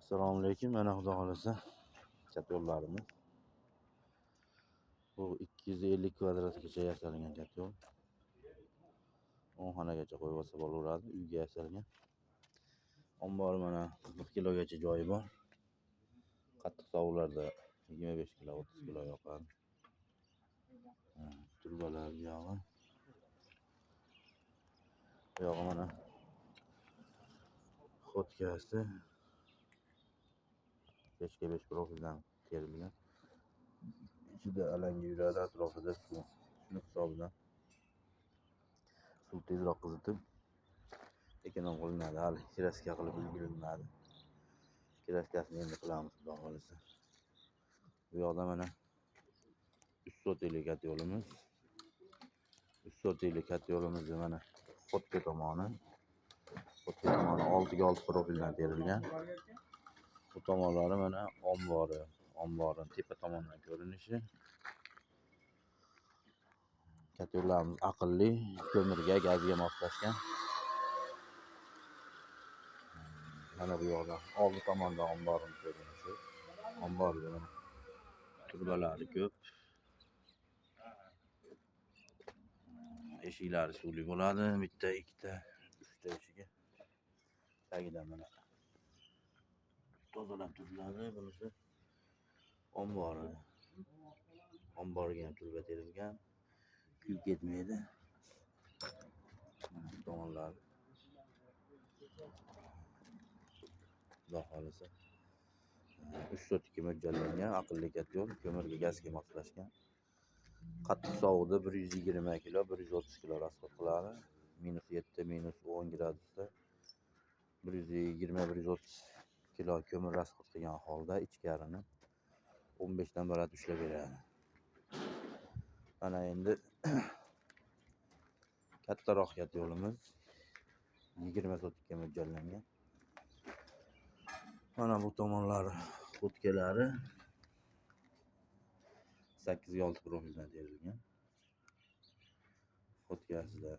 Assalomu alaykum. Mana xudo xolasa kat yo'llarimiz. Bu 250 kvadratgacha yasalgan kat yo'l. 10 xonagacha qo'yib olsa bo'laveradi. Uyga yasalgan. Ombor mana 40 kilogacha joyi bor. Qattiq sovuqlarda 25 kilo, 30 kilo yoqadi. Turbalar bu yog'i. Bu yog'i mana xotkasi 5 ga 5 profildan terilgan. İçida alanga yuradi, atrofida suv. Shuni hisobidan suv tezroq qizitib ekonom qilinadi. Hali kraska qilib ulgurilmadi. Kraskasini endi qilamiz xudo xolasa. Bu yoqda mana 3 sotiylik kat yo'limiz. 3 sotiylik kat yo'limizni mana xotka tomoni. Xotka tomoni 6 ga 6 profildan terilgan. Bu tomonlari mana omborin tepa tomondan ko'rinishi. Kat yo'llarimiz aqlli, ko'mirga, gazga moslashgan. Mana bu yoqda oldi tomonda omborning ko'rinishi. Omborda mana turbalari ko'p. Eshiklari suvli bo'ladi. Bitta, ikkita, uchta eshigi. Tagida mana tozalab turiladi. Bunisi ombori. Omboriga ham turba terilgan. Kuyib ketmaydi. Tomonlar xudo xolasa 3 sotikka mo'ljallangan aqlli kat yo'l, ko'mirga, gazga moslashgan. Qattiq sovuqda 120 kilo, 130 kilo rasxod qiladi. -7, -10 gradusda 120-130 kilo ko'mir rasxod qilgan holda ichkarini 15 dan baland ushlab beradi. Mana endi kattaroq kat yo'limiz 20 sotikka mo'ljallangan. Mana bu tomonlari xotkalari 8 ga 6 profildan terilgan. Xotkasida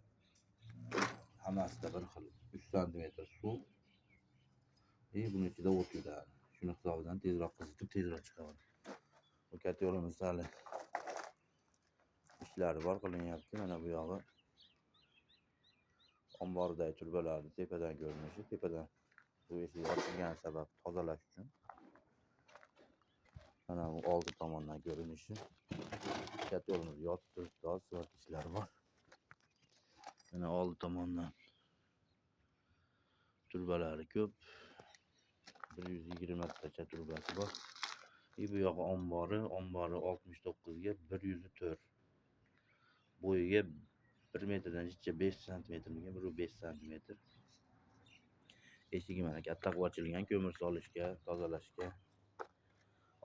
hammasida bir xil 3 sm suv. Buning ichida o't yuradi. Shuni hisobidan tezroq qizitib, tezroq chiqadi. Bu kat yo'limiz hali ishlari bor, qilinyapti. Mana bu yog'i ombordagi turbalarni tepadan ko'rinishi, tepadan bu eshik ochilgani sabab tozalash uchun. Mana bu oldi tomondan ko'rinishi. Kat yo'limiz yotib turibdi, ishlari bor. Mana oldi tomondan turbalari ko'p. 120 tacha turbasi bor. Bu yog'i ombori 69 ga 104. Bo'yiga 1 metrdan jicha 5 santimetrga 1.5 santimetr. Eshigi mana katta qilib ochilgan, ko'mir solishga, tozalashga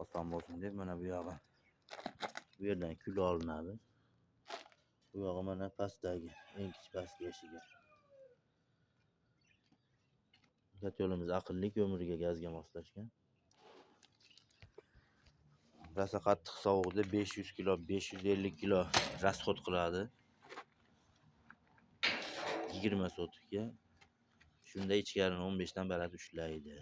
oson bo'lsin deb mana bu yog'i. Bu yerdan kul olinadi. Bu yog'i mana pastdagi, eng kichik pastki eshigi. Kat yo'limiz aqlli, ko'mirga, gazga moslashgan. Rosa qattiq sovuqda 500 kilo, 550 kilo rasxod qiladi. 20 sotikka. Shunda ichkarini 15 dan baland ushlaydi.